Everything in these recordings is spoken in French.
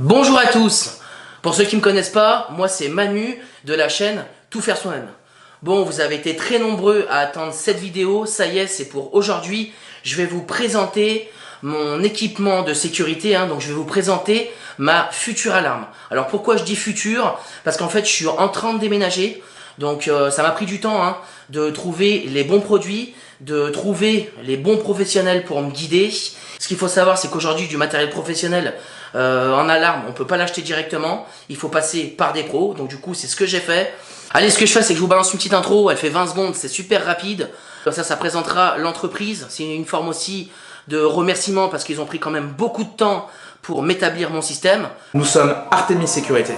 Bonjour à tous. Pour ceux qui ne me connaissent pas, moi c'est Manu de la chaîne Tout faire soi-même. Bon, vous avez été très nombreux à attendre cette vidéo, ça y est, c'est pour aujourd'hui. Je vais vous présenter mon équipement de sécurité, donc je vais vous présenter ma future alarme. Alors pourquoi je dis future? Parce qu'en fait je suis en train de déménager, donc ça m'a pris du temps de trouver les bons produits, de trouver les bons professionnels pour me guider. Ce qu'il faut savoir, c'est qu'aujourd'hui du matériel professionnel en alarme, on peut pas l'acheter directement, il faut passer par des pros, donc du coup c'est ce que j'ai fait. Allez, ce que je fais, c'est que je vous balance une petite intro, elle fait 20 secondes, c'est super rapide. Comme ça présentera l'entreprise, c'est une forme aussi de remerciement parce qu'ils ont pris quand même beaucoup de temps pour m'établir mon système. Nous sommes Artemis Sécurité.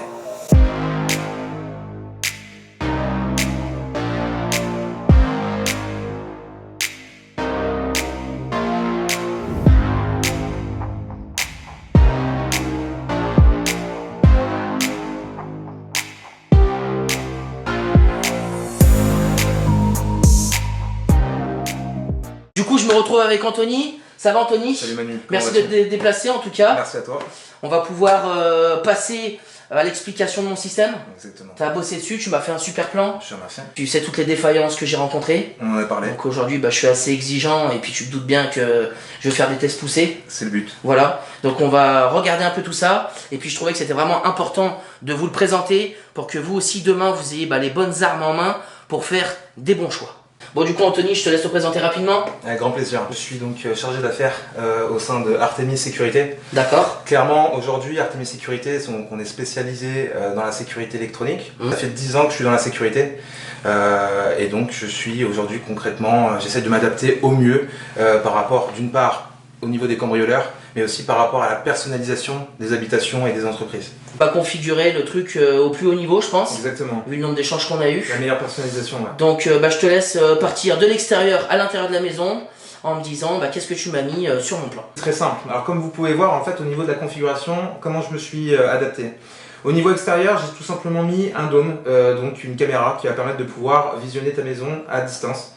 Du coup, je me retrouve avec Anthony. Ça va, Anthony? Salut Manu. Merci d'être déplacé en tout cas. Merci à toi. On va pouvoir passer à l'explication de mon système. Exactement. Tu as bossé dessus, tu m'as fait un super plan. Je te remercie. Tu sais toutes les défaillances que j'ai rencontrées. On en a parlé. Donc aujourd'hui, je suis assez exigeant et puis tu te doutes bien que je vais faire des tests poussés. C'est le but. Voilà, donc on va regarder un peu tout ça. Et puis je trouvais que c'était vraiment important de vous le présenter pour que vous aussi demain, vous ayez les bonnes armes en main pour faire des bons choix. Bon, du coup, Anthony, je te laisse te présenter rapidement. Avec grand plaisir. Je suis donc chargé d'affaires au sein de Artemis Sécurité. D'accord. Clairement, aujourd'hui, Artemis Sécurité, on est spécialisé dans la sécurité électronique. Ça fait 10 ans que je suis dans la sécurité. Et donc, je suis aujourd'hui concrètement, j'essaie de m'adapter au mieux par rapport, d'une part, au niveau des cambrioleurs, mais aussi par rapport à la personnalisation des habitations et des entreprises. On va configurer le truc au plus haut niveau, je pense. Exactement. Vu le nombre d'échanges qu'on a eu. La meilleure personnalisation, ouais. Donc, je te laisse partir de l'extérieur à l'intérieur de la maison en me disant qu'est-ce que tu m'as mis sur mon plan. Très simple. Alors comme vous pouvez voir, en fait, au niveau de la configuration, comment je me suis adapté. Au niveau extérieur, j'ai tout simplement mis un dôme, donc une caméra qui va permettre de pouvoir visionner ta maison à distance,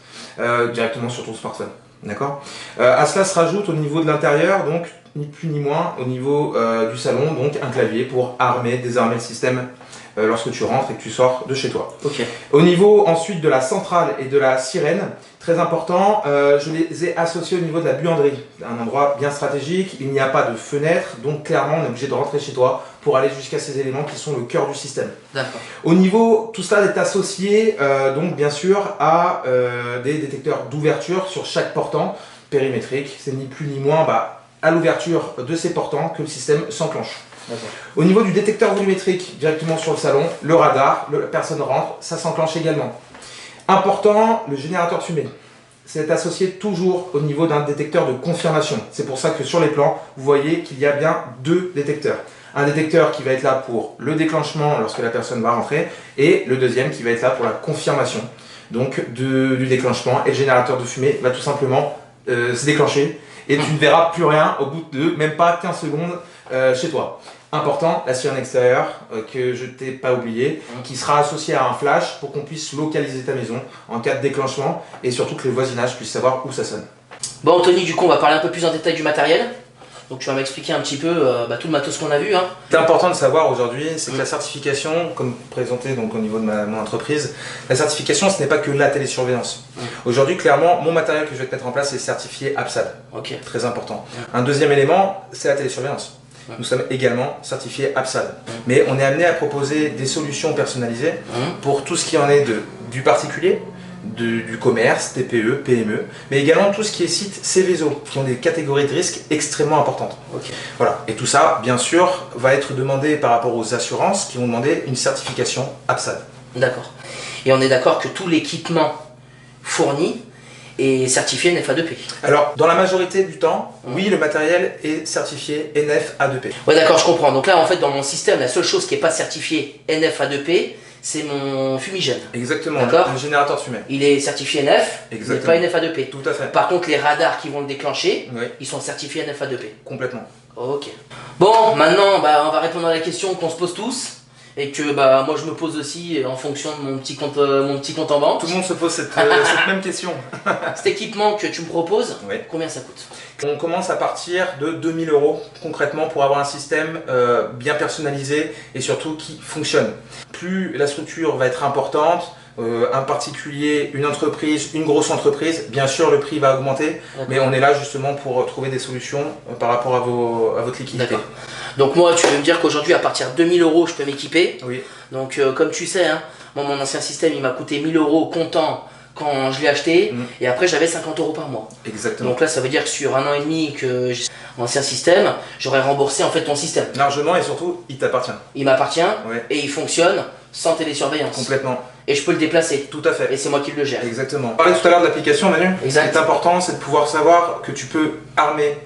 directement sur ton smartphone. D'accord. À cela se rajoute au niveau de l'intérieur, donc ni plus ni moins, au niveau du salon, donc un clavier pour armer, désarmer le système lorsque tu rentres et que tu sors de chez toi. Ok. Au niveau ensuite de la centrale et de la sirène, très important, je les ai associés au niveau de la buanderie, un endroit bien stratégique, il n'y a pas de fenêtre, donc clairement on est obligé de rentrer chez toi pour aller jusqu'à ces éléments qui sont le cœur du système. D'accord. Au niveau, tout cela est associé donc bien sûr à des détecteurs d'ouverture sur chaque portant périmétrique, c'est ni plus ni moins à l'ouverture de ces portants que le système s'enclenche. Au niveau du détecteur volumétrique, directement sur le salon, le radar, la personne rentre, ça s'enclenche également. Important, le générateur de fumée. C'est associé toujours au niveau d'un détecteur de confirmation. C'est pour ça que sur les plans, vous voyez qu'il y a bien deux détecteurs. Un détecteur qui va être là pour le déclenchement lorsque la personne va rentrer et le deuxième qui va être là pour la confirmation donc du déclenchement, et le générateur de fumée va tout simplement se déclencher et tu ne verras plus rien au bout de même pas 15 secondes chez toi. Important, la sirène extérieure que je t'ai pas oublié, qui sera associée à un flash pour qu'on puisse localiser ta maison en cas de déclenchement et surtout que le voisinage puisse savoir où ça sonne. Bon, Anthony, du coup, on va parler un peu plus en détail du matériel. Donc tu vas m'expliquer un petit peu tout le matos qu'on a vu. C'est important de savoir aujourd'hui, c'est que la certification, comme présenté donc au niveau de mon entreprise, la certification ce n'est pas que la télésurveillance. Aujourd'hui clairement mon matériel que je vais te mettre en place est certifié APSAD. Ok. Très important. Un deuxième élément, c'est la télésurveillance. Nous sommes également certifiés APSAD. Mais on est amené à proposer des solutions personnalisées pour tout ce qui en est du particulier, du commerce, TPE, PME, mais également tout ce qui est site Céveso, qui ont des catégories de risques extrêmement importantes. Ok. Voilà. Et tout ça, bien sûr, va être demandé par rapport aux assurances qui vont demander une certification APSAD. D'accord. Et on est d'accord que tout l'équipement fourni est certifié NF-A2P. Alors, dans la majorité du temps, oui, le matériel est certifié NF-A2P. Ouais, d'accord, je comprends. Donc là, en fait, dans mon système, la seule chose qui n'est pas certifiée NF-A2P, c'est mon fumigène. Exactement, d'accord. le générateur de fumée. Il est certifié NF, mais pas NF-A2P. Tout à fait. Par contre, les radars qui vont le déclencher, Oui. ils sont certifiés NF-A2P. Complètement. Ok. Bon, maintenant, on va répondre à la question qu'on se pose tous. et que bah moi je me pose aussi en fonction de mon petit compte en banque. Tout le monde se pose cette même question. Cet équipement que tu me proposes, Oui. combien ça coûte? On commence à partir de 2000 € concrètement pour avoir un système bien personnalisé et surtout qui fonctionne. Plus la structure va être importante, un particulier, une entreprise, une grosse entreprise, bien sûr le prix va augmenter, mais on est là justement pour trouver des solutions par rapport à votre liquidité. D'accord. Donc moi tu veux me dire qu'aujourd'hui à partir de 2000 € je peux m'équiper. Oui. Donc comme tu sais, hein, moi mon ancien système il m'a coûté 1000 € comptant quand je l'ai acheté, et après j'avais 50 € par mois. Exactement. Donc là ça veut dire que sur 1 an et demi que j'ai ancien système, j'aurais remboursé en fait ton système. Largement, et surtout il t'appartient. Il m'appartient Ouais. et il fonctionne sans télésurveillance. Complètement. Et je peux le déplacer. Tout à fait. Et c'est moi qui le gère. Exactement. On parlait tout à l'heure de l'application, Manu. Exact. Ce qui est important, c'est de pouvoir savoir que tu peux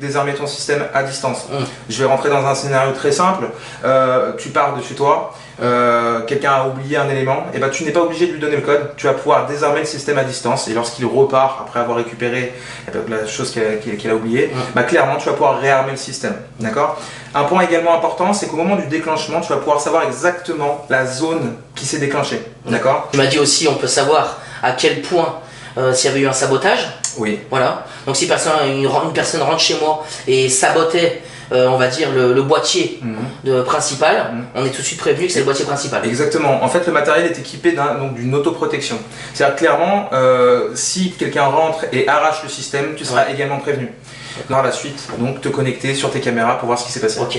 désarmer ton système à distance. Je vais rentrer dans un scénario très simple. Tu pars de chez toi, quelqu'un a oublié un élément, et ben tu n'es pas obligé de lui donner le code. Tu vas pouvoir désarmer le système à distance, et lorsqu'il repart après avoir récupéré la chose qu'il a oubliée, bah, clairement tu vas pouvoir réarmer le système. D'accord ? Un point également important, c'est qu'au moment du déclenchement, tu vas pouvoir savoir exactement la zone qui s'est déclenchée. D'accord ? Tu m'as dit aussi, on peut savoir à quel point s'il y avait eu un sabotage. Oui. Voilà. Donc si une personne rentre chez moi et sabotait, on va dire, le boîtier principal, on est tout de suite prévenu que c'est le boîtier principal. Exactement. En fait, le matériel est équipé d'une autoprotection. C'est-à-dire clairement, si quelqu'un rentre et arrache le système, tu seras également prévenu. Dans la suite, donc te connecter sur tes caméras pour voir ce qui s'est passé. Ok.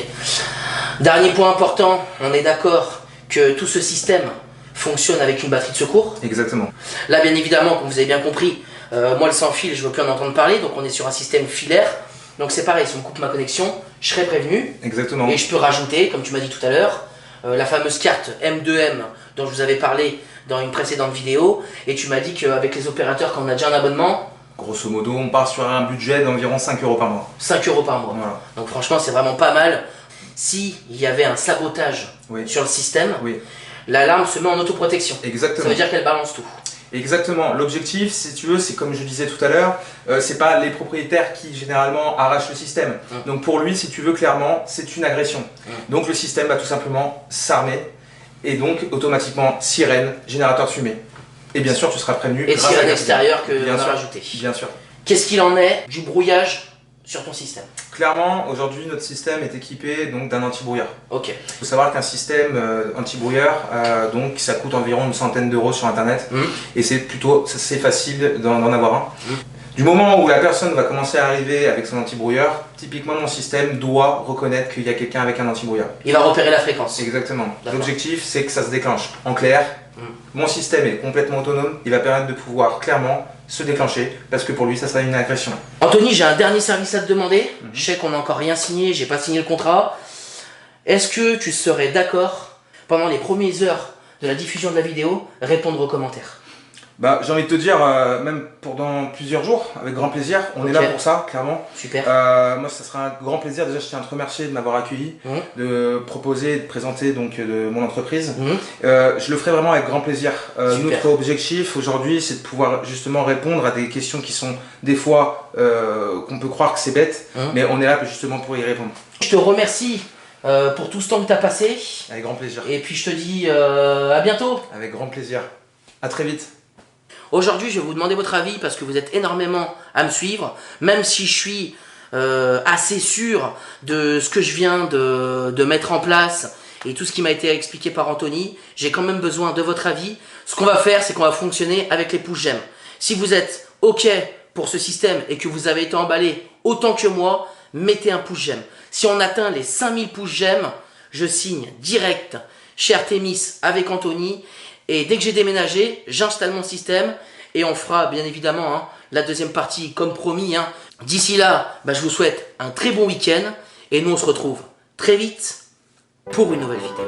Dernier point important, on est d'accord que tout ce système fonctionne avec une batterie de secours. Exactement. Là, bien évidemment, comme vous avez bien compris, moi le sans fil, je ne veux plus en entendre parler, donc on est sur un système filaire. Donc c'est pareil, si on coupe ma connexion, je serai prévenu. Exactement. Et je peux rajouter, comme tu m'as dit tout à l'heure, la fameuse carte M2M dont je vous avais parlé dans une précédente vidéo. Et tu m'as dit qu'avec les opérateurs, quand on a déjà un abonnement, grosso modo, on part sur un budget d'environ 5 € par mois. 5 € par mois. Voilà. Donc franchement, c'est vraiment pas mal. S'il y avait un sabotage sur le système, l'alarme se met en autoprotection. Exactement. Ça veut dire qu'elle balance tout. Exactement. L'objectif, si tu veux, c'est comme je disais tout à l'heure, c'est pas les propriétaires qui généralement arrachent le système. Donc pour lui, si tu veux, clairement, c'est une agression. Donc le système va tout simplement s'armer et donc automatiquement sirène, générateur de fumée. Et bien sûr, tu seras prévenu. Et sirène extérieure que bien on a sûr, rajouté. Bien sûr. Qu'est-ce qu'il en est du brouillage sur ton système? Clairement, aujourd'hui, notre système est équipé donc d'un anti-brouillard. Ok. Il faut savoir qu'un système anti-brouillard, donc ça coûte environ une centaine d'euros sur internet, et c'est facile d'en avoir un. Du moment où la personne va commencer à arriver avec son anti-brouillard, typiquement mon système doit reconnaître qu'il y a quelqu'un avec un anti-brouillard. Il va repérer la fréquence. Exactement. L'objectif, c'est que ça se déclenche. En clair, mon système est complètement autonome, il va permettre de pouvoir clairement se déclencher, parce que pour lui, ça sera une agression. Anthony, j'ai un dernier service à te demander. Je sais qu'on n'a encore rien signé, j'ai pas signé le contrat. Est-ce que tu serais d'accord, pendant les premières heures de la diffusion de la vidéo, répondre aux commentaires? Bah, j'ai envie de te dire, même pendant plusieurs jours, avec grand plaisir, on est là pour ça, clairement. Super. Moi, ça sera un grand plaisir. Déjà, je tiens à te remercier de m'avoir accueilli, de proposer, de présenter donc de mon entreprise. Je le ferai vraiment avec grand plaisir. Notre objectif aujourd'hui, c'est de pouvoir justement répondre à des questions qui sont des fois qu'on peut croire que c'est bête, mais on est là justement pour y répondre. Je te remercie pour tout ce temps que tu as passé. Avec grand plaisir. Et puis je te dis à bientôt. Avec grand plaisir. À très vite. Aujourd'hui, je vais vous demander votre avis parce que vous êtes énormément à me suivre, même si je suis assez sûr de ce que je viens de mettre en place et tout ce qui m'a été expliqué par Anthony. J'ai quand même besoin de votre avis. Ce qu'on va faire, c'est qu'on va fonctionner avec les pouces j'aime. Si vous êtes OK pour ce système et que vous avez été emballé autant que moi, mettez un pouce j'aime. Si on atteint les 5000 pouces j'aime, je signe direct chez Artemis avec Anthony. Et dès que j'ai déménagé, j'installe mon système et on fera bien évidemment la deuxième partie comme promis. D'ici là, je vous souhaite un très bon week-end et nous on se retrouve très vite pour une nouvelle vidéo.